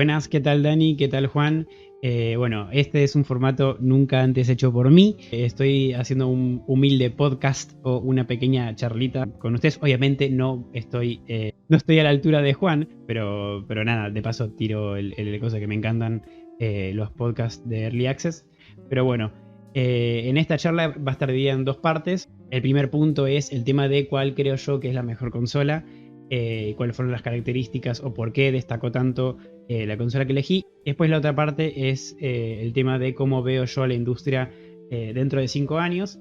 Buenas, ¿qué tal Dani? ¿Qué tal Juan? Bueno, este es un formato nunca antes hecho por mí. Estoy haciendo un humilde podcast o una pequeña charlita con ustedes. Obviamente no estoy a la altura de Juan, pero nada, de paso tiro el cosa que me encantan, los podcasts de Early Access. Pero bueno, en esta charla va a estar dividida en dos partes. El primer punto es el tema de cuál creo yo que es la mejor consola. Cuáles fueron las características o por qué destacó tanto la consola que elegí. Después la otra parte es el tema de cómo veo yo a la industria dentro de 5 años.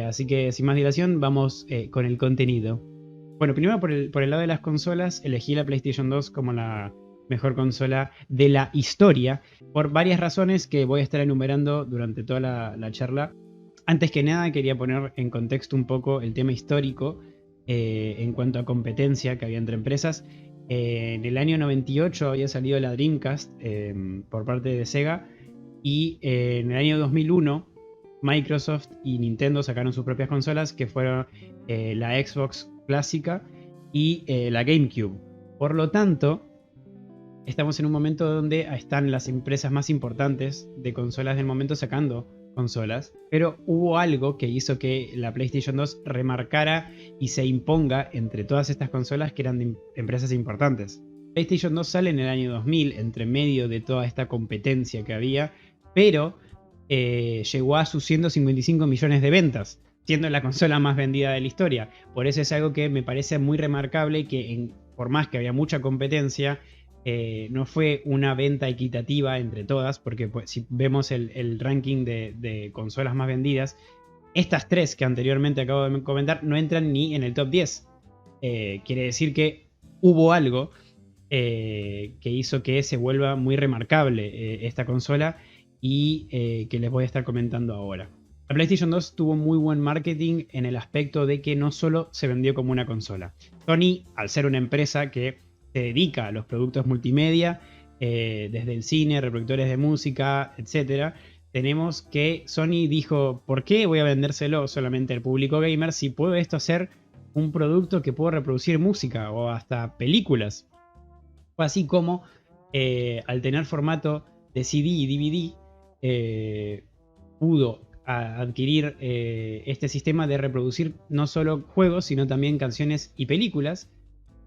Así que sin más dilación vamos con el contenido. Bueno, primero por el lado de las consolas, elegí la PlayStation 2 como la mejor consola de la historia por varias razones que voy a estar enumerando durante toda la charla. Antes que nada quería poner en contexto un poco el tema histórico en cuanto a competencia que había entre empresas. En el año 98 había salido la Dreamcast por parte de Sega y en el año 2001 Microsoft y Nintendo sacaron sus propias consolas que fueron la Xbox clásica y la GameCube. Por lo tanto, estamos en un momento donde están las empresas más importantes de consolas del momento sacando consolas, pero hubo algo que hizo que la PlayStation 2 remarcara y se imponga entre todas estas consolas que eran de empresas importantes. PlayStation 2 sale en el año 2000, entre medio de toda esta competencia que había, pero llegó a sus 155 millones de ventas, siendo la consola más vendida de la historia. Por eso es algo que me parece muy remarcable, que por más que había mucha competencia, no fue una venta equitativa entre todas, porque pues, si vemos el ranking de consolas más vendidas, estas tres que anteriormente acabo de comentar no entran ni en el top 10. Quiere decir que hubo algo que hizo que se vuelva muy remarcable esta consola y que les voy a estar comentando ahora. La PlayStation 2 tuvo muy buen marketing en el aspecto de que no solo se vendió como una consola. Sony, al ser una empresa que se dedica a los productos multimedia, desde el cine, reproductores de música, etc. Tenemos que Sony dijo, ¿por qué voy a vendérselo solamente al público gamer si puedo esto hacer un producto que puedo reproducir música o hasta películas? Fue así como al tener formato de CD y DVD, pudo adquirir este sistema de reproducir no solo juegos, sino también canciones y películas,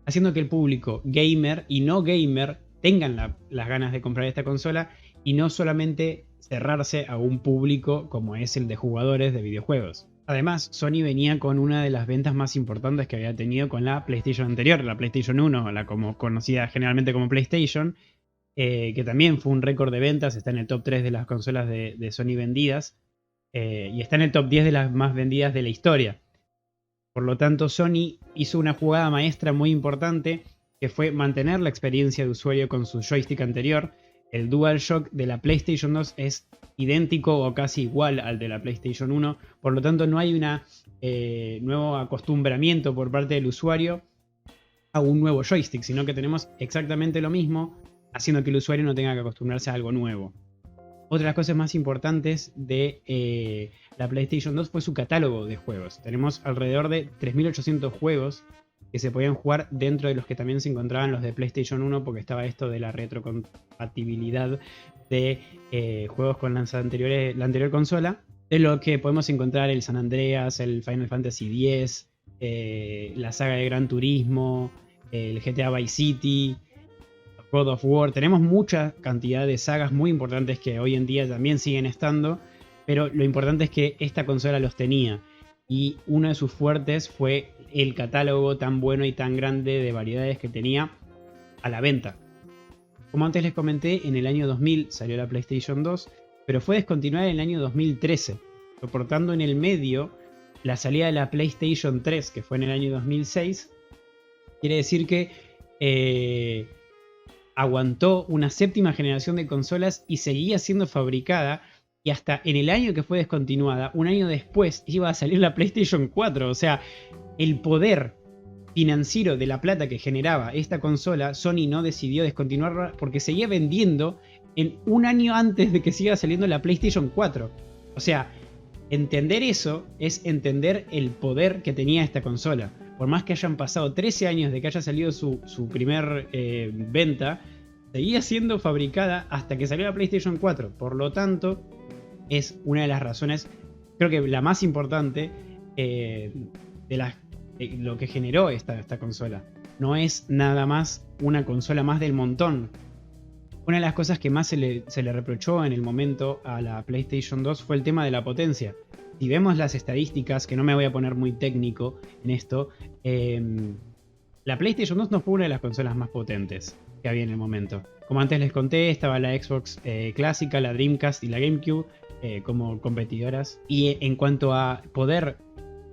haciendo que el público gamer y no gamer tengan las ganas de comprar esta consola y no solamente cerrarse a un público como es el de jugadores de videojuegos. Además, Sony venía con una de las ventas más importantes que había tenido con la PlayStation anterior, la PlayStation 1, la como conocida generalmente como PlayStation, que también fue un récord de ventas, está en el top 3 de las consolas de Sony vendidas y está en el top 10 de las más vendidas de la historia. Por lo tanto, Sony hizo una jugada maestra muy importante, que fue mantener la experiencia de usuario con su joystick anterior. El DualShock de la PlayStation 2 es idéntico o casi igual al de la PlayStation 1. Por lo tanto, no hay un nuevo acostumbramiento por parte del usuario a un nuevo joystick, sino que tenemos exactamente lo mismo, haciendo que el usuario no tenga que acostumbrarse a algo nuevo. Otra de las cosas más importantes de la PlayStation 2 fue su catálogo de juegos. Tenemos alrededor de 3.800 juegos que se podían jugar, dentro de los que también se encontraban los de PlayStation 1, porque estaba esto de la retrocompatibilidad de juegos con la anterior consola. De lo que podemos encontrar el San Andreas, el Final Fantasy X, la saga de Gran Turismo, el GTA Vice City, God of War. Tenemos mucha cantidad de sagas muy importantes que hoy en día también siguen estando, pero lo importante es que esta consola los tenía y uno de sus fuertes fue el catálogo tan bueno y tan grande de variedades que tenía a la venta. Como antes les comenté, en el año 2000 salió la PlayStation 2, pero fue descontinuada en el año 2013, soportando en el medio la salida de la PlayStation 3, que fue en el año 2006. Quiere decir que aguantó una séptima generación de consolas y seguía siendo fabricada, y hasta en el año que fue descontinuada, un año después, iba a salir la PlayStation 4. O sea, el poder financiero de la plata que generaba esta consola, Sony no decidió descontinuarla porque seguía vendiendo en un año antes de que siga saliendo la PlayStation 4. O sea, entender eso es entender el poder que tenía esta consola. Por más que hayan pasado 13 años de que haya salido su primer venta, seguía siendo fabricada hasta que salió la PlayStation 4. Por lo tanto, es una de las razones, creo que la más importante, de lo que generó esta consola. No es nada más una consola más del montón. Una de las cosas que más se le reprochó en el momento a la PlayStation 2 fue el tema de la potencia. Si vemos las estadísticas, que no me voy a poner muy técnico en esto, la PlayStation 2 no fue una de las consolas más potentes que había en el momento. Como antes les conté, estaba la Xbox clásica, la Dreamcast y la GameCube como competidoras. Y en cuanto a poder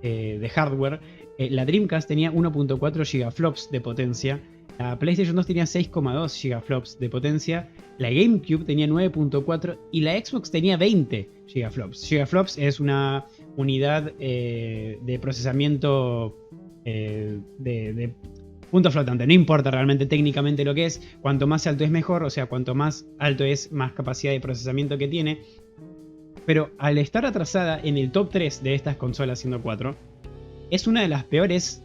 de hardware, la Dreamcast tenía 1.4 gigaflops de potencia. La PlayStation 2 tenía 6,2 gigaflops de potencia, la GameCube tenía 9.4 y la Xbox tenía 20 gigaflops. Gigaflops es una unidad de procesamiento de punto flotante. No importa realmente técnicamente lo que es. Cuanto más alto es mejor, o sea, cuanto más alto es, más capacidad de procesamiento que tiene. Pero al estar atrasada en el top 3 de estas consolas, siendo 4, es una de las peores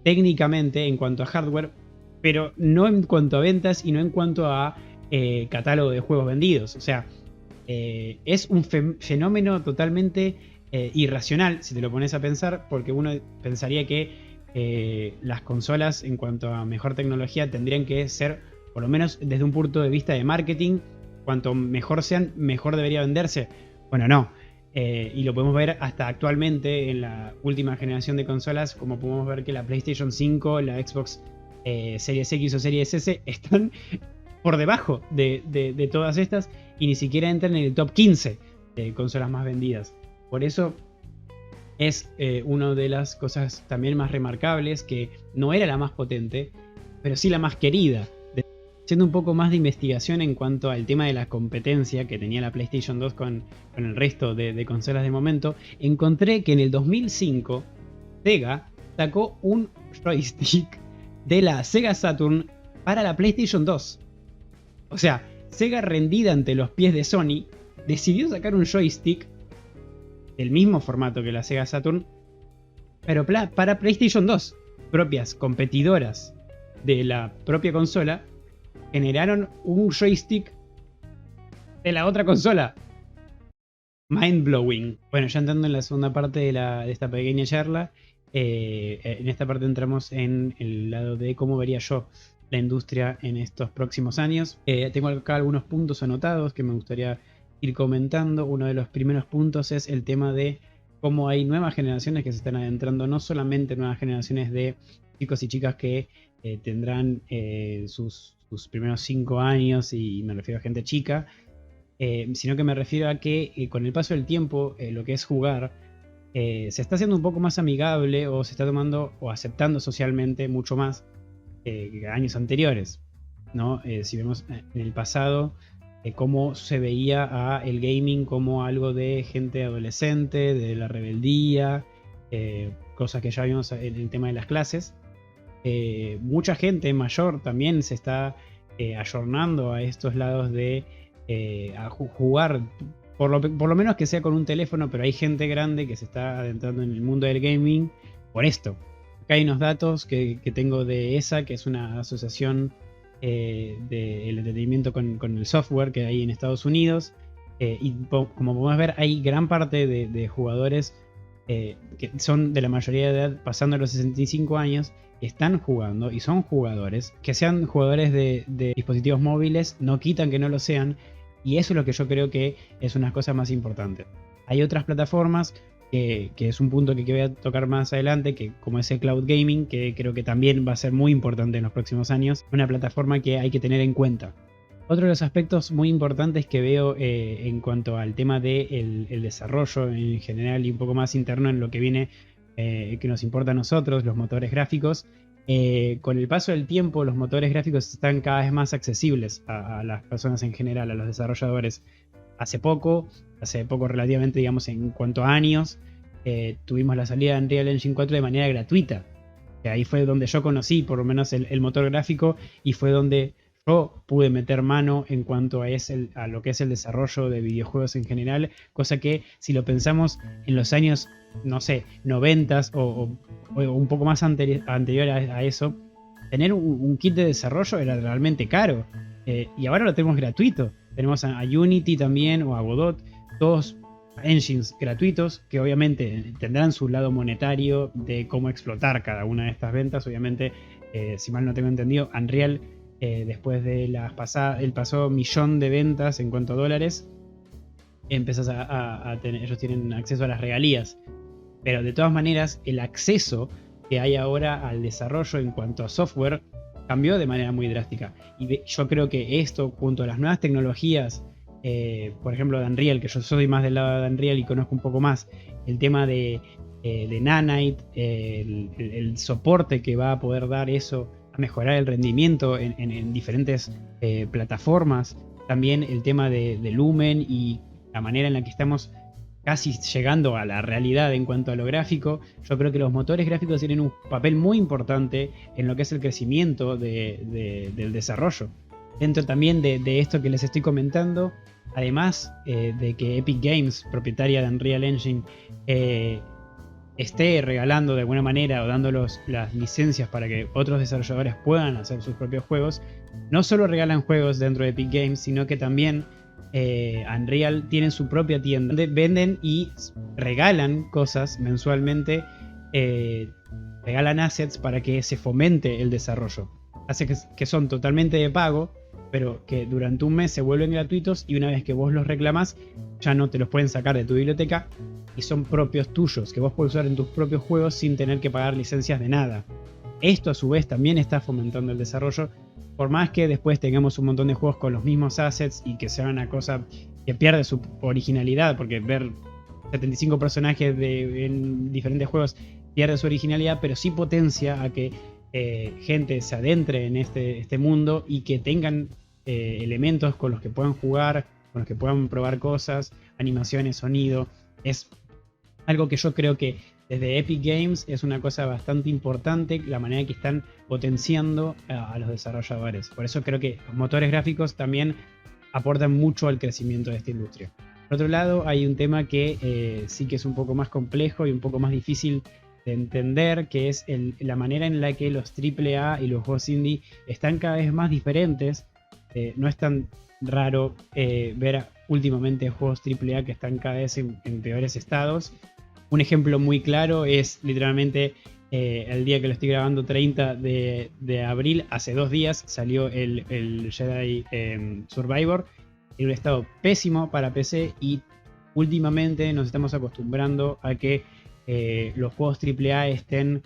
técnicamente en cuanto a hardware, pero no en cuanto a ventas y no en cuanto a catálogo de juegos vendidos. O sea, es un fenómeno totalmente irracional si te lo pones a pensar, porque uno pensaría que las consolas en cuanto a mejor tecnología tendrían que ser, por lo menos desde un punto de vista de marketing, cuanto mejor sean, mejor debería venderse. Bueno, no. Y lo podemos ver hasta actualmente en la última generación de consolas, como podemos ver que la PlayStation 5, la Xbox Series X o Series S están por debajo de todas estas y ni siquiera entran en el top 15 de consolas más vendidas. Por eso es una de las cosas también más remarcables, que no era la más potente, pero sí la más querida. Haciendo un poco más de investigación en cuanto al tema de la competencia que tenía la PlayStation 2 con el resto de consolas de momento, encontré que en el 2005 Sega sacó un joystick de la Sega Saturn para la PlayStation 2. O sea, Sega, rendida ante los pies de Sony, decidió sacar un joystick del mismo formato que la Sega Saturn, pero para PlayStation 2. Propias competidoras de la propia consola generaron un joystick de la otra consola. Mind blowing. Bueno, ya entrando en la segunda parte de esta pequeña charla, en esta parte entramos en el lado de cómo vería yo la industria en estos próximos años. Tengo acá algunos puntos anotados que me gustaría ir comentando. Uno de los primeros puntos es el tema de cómo hay nuevas generaciones que se están adentrando, no solamente nuevas generaciones de chicos y chicas que tendrán sus primeros 5 años, y me refiero a gente chica, sino que me refiero a que con el paso del tiempo lo que es jugar se está haciendo un poco más amigable, o se está tomando o aceptando socialmente mucho más que años anteriores, ¿no? Si vemos en el pasado cómo se veía a el gaming como algo de gente adolescente, de la rebeldía, cosas que ya vimos en el tema de las clases. Mucha gente mayor también se está ayornando a estos lados de a jugar, por lo menos que sea con un teléfono, pero hay gente grande que se está adentrando en el mundo del gaming por esto. Acá hay unos datos que tengo de ESA, que es una asociación del entretenimiento con el software que hay en Estados Unidos, y como podemos ver, hay gran parte de jugadores que son de la mayoría de edad, pasando los 65 años, están jugando y son jugadores. Que sean jugadores de dispositivos móviles no quitan que no lo sean, y eso es lo que yo creo que es una cosa más importante. Hay otras plataformas que es un punto que voy a tocar más adelante, que como es el cloud gaming, que creo que también va a ser muy importante en los próximos años, una plataforma que hay que tener en cuenta. Otro de los aspectos muy importantes que veo en cuanto al tema del desarrollo en general, y un poco más interno en lo que viene, que nos importa a nosotros, los motores gráficos. Con el paso del tiempo, los motores gráficos están cada vez más accesibles a las personas en general, a los desarrolladores. Hace poco relativamente, digamos, en cuanto a años, tuvimos la salida de Unreal Engine 4 de manera gratuita. Que ahí fue donde yo conocí por lo menos el motor gráfico, y fue donde yo pude meter mano en cuanto a lo que es el desarrollo de videojuegos en general, cosa que si lo pensamos en los años, no sé, 90 o un poco más anterior a eso, tener un kit de desarrollo era realmente caro. y ahora lo tenemos gratuito. Tenemos a Unity también o a Godot, todos engines gratuitos que obviamente tendrán su lado monetario de cómo explotar cada una de estas ventas. Obviamente, si mal no tengo entendido, Unreal, después de el pasado millón de ventas en cuanto a dólares, empezás a tener, ellos tienen acceso a las regalías. Pero de todas maneras, el acceso que hay ahora al desarrollo en cuanto a software cambió de manera muy drástica. Y yo creo que esto, junto a las nuevas tecnologías, por ejemplo de Unreal, que yo soy más del lado de Unreal y conozco un poco más el tema de Nanite, el soporte que va a poder dar eso a mejorar el rendimiento en diferentes plataformas, también el tema de Lumen y la manera en la que estamos casi llegando a la realidad en cuanto a lo gráfico. Yo creo que los motores gráficos tienen un papel muy importante en lo que es el crecimiento del desarrollo. Dentro también de esto que les estoy comentando, además de que Epic Games, propietaria de Unreal Engine, esté regalando de alguna manera o dando las licencias para que otros desarrolladores puedan hacer sus propios juegos, no solo regalan juegos dentro de Epic Games, sino que también Unreal tienen su propia tienda donde venden y regalan cosas mensualmente, regalan assets para que se fomente el desarrollo. Hace que son totalmente de pago, pero que durante un mes se vuelven gratuitos y una vez que vos los reclamás ya no te los pueden sacar de tu biblioteca y son propios tuyos, que vos podés usar en tus propios juegos sin tener que pagar licencias de nada. Esto a su vez también está fomentando el desarrollo, por más que después tengamos un montón de juegos con los mismos assets y que sea una cosa que pierde su originalidad, porque ver 75 personajes en diferentes juegos pierde su originalidad, pero sí potencia a que gente se adentre en este mundo y que tengan elementos con los que puedan jugar, con los que puedan probar cosas, animaciones, sonido. Es algo que yo creo que desde Epic Games es una cosa bastante importante, la manera que están potenciando a los desarrolladores. Por eso creo que los motores gráficos también aportan mucho al crecimiento de esta industria. Por otro lado, hay un tema que sí que es un poco más complejo y un poco más difícil de entender, que es la manera en la que los AAA y los juegos indie están cada vez más diferentes. No es tan raro ver últimamente juegos AAA que están cada vez en peores estados. Un ejemplo muy claro es literalmente el día que lo estoy grabando, 30 de abril, hace 2 días salió el Jedi Survivor en un estado pésimo para PC, y últimamente nos estamos acostumbrando a que los juegos AAA estén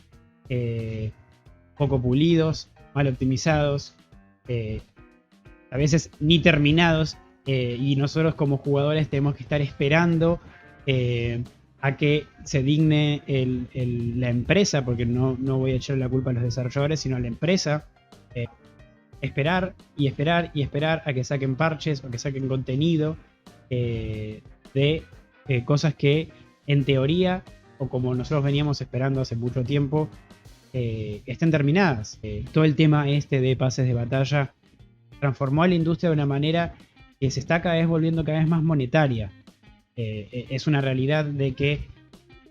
poco pulidos, mal optimizados, a veces ni terminados, y nosotros como jugadores tenemos que estar esperando a que se digne la empresa, porque no voy a echar la culpa a los desarrolladores, sino a la empresa, esperar y esperar y esperar a que saquen parches o que saquen contenido de cosas que en teoría, o como nosotros veníamos esperando hace mucho tiempo, estén terminadas. Todo el tema de pases de batalla transformó a la industria de una manera que se está cada vez volviendo cada vez más monetaria. Es una realidad de que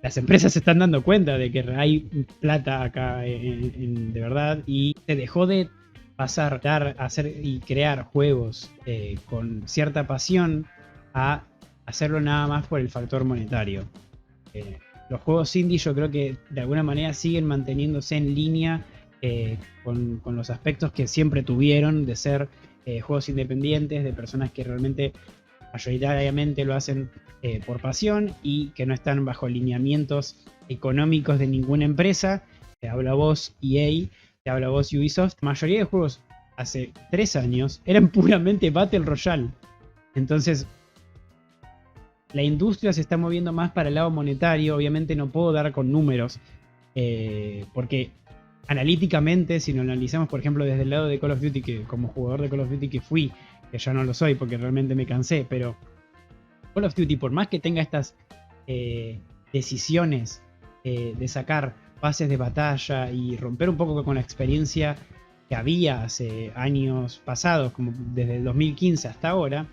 las empresas se están dando cuenta de que hay plata acá de verdad, y se dejó de pasar a hacer y crear juegos con cierta pasión a hacerlo nada más por el factor monetario. Los juegos indie yo creo que de alguna manera siguen manteniéndose en línea con los aspectos que siempre tuvieron de ser juegos independientes, de personas que realmente mayoritariamente lo hacen por pasión y que no están bajo lineamientos económicos de ninguna empresa. Te habla vos EA, te habla vos Ubisoft. La mayoría de juegos hace 3 años eran puramente Battle Royale. Entonces la industria se está moviendo más para el lado monetario. Obviamente no puedo dar con números porque analíticamente, si lo analizamos por ejemplo desde el lado de Call of Duty, que como jugador de Call of Duty que fui, que ya no lo soy porque realmente me cansé, pero Call of Duty, por más que tenga estas decisiones de sacar pases de batalla y romper un poco con la experiencia que había hace años pasados, como desde el 2015 hasta ahora,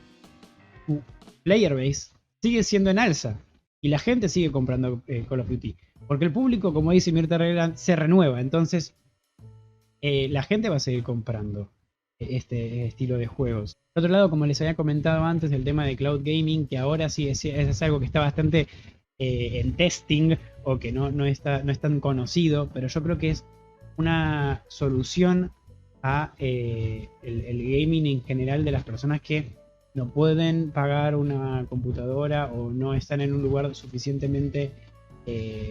su player base sigue siendo en alza y la gente sigue comprando Call of Duty, porque el público, como dice Mirta Regland, se renueva. Entonces la gente va a seguir comprando. este estilo de juegos. Por otro lado, como les había comentado antes, el tema de cloud gaming, que ahora sí es algo que está bastante en testing o que no es tan conocido, pero yo creo que es una solución a el gaming en general de las personas que no pueden pagar una computadora o no están en un lugar suficientemente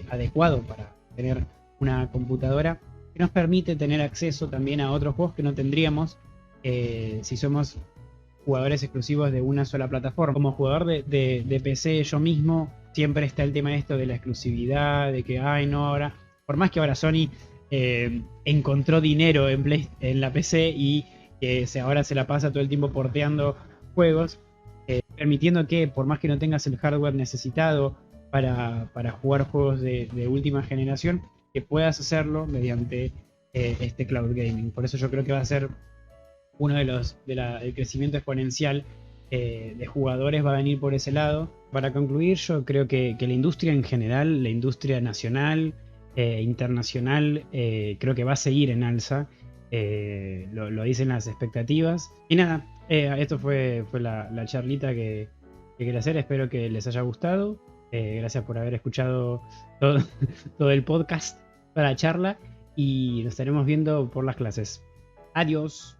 adecuado para tener una computadora, que nos permite tener acceso también a otros juegos que no tendríamos si somos jugadores exclusivos de una sola plataforma. Como jugador de PC yo mismo, siempre está el tema esto de la exclusividad, de que, ay no, ahora, por más que ahora Sony encontró dinero en la PC y que ahora se la pasa todo el tiempo porteando juegos, permitiendo que por más que no tengas el hardware necesitado para jugar juegos de última generación, que puedas hacerlo mediante este cloud gaming. Por eso yo creo que va a ser uno de los el crecimiento exponencial de jugadores va a venir por ese lado. Para concluir, yo creo que la industria en general, la industria nacional, internacional, creo que va a seguir en alza. Lo dicen las expectativas. Y nada, esto fue la charlita que quería hacer. Espero que les haya gustado. Gracias por haber escuchado todo, todo el podcast para la charla. Y nos estaremos viendo por las clases. Adiós.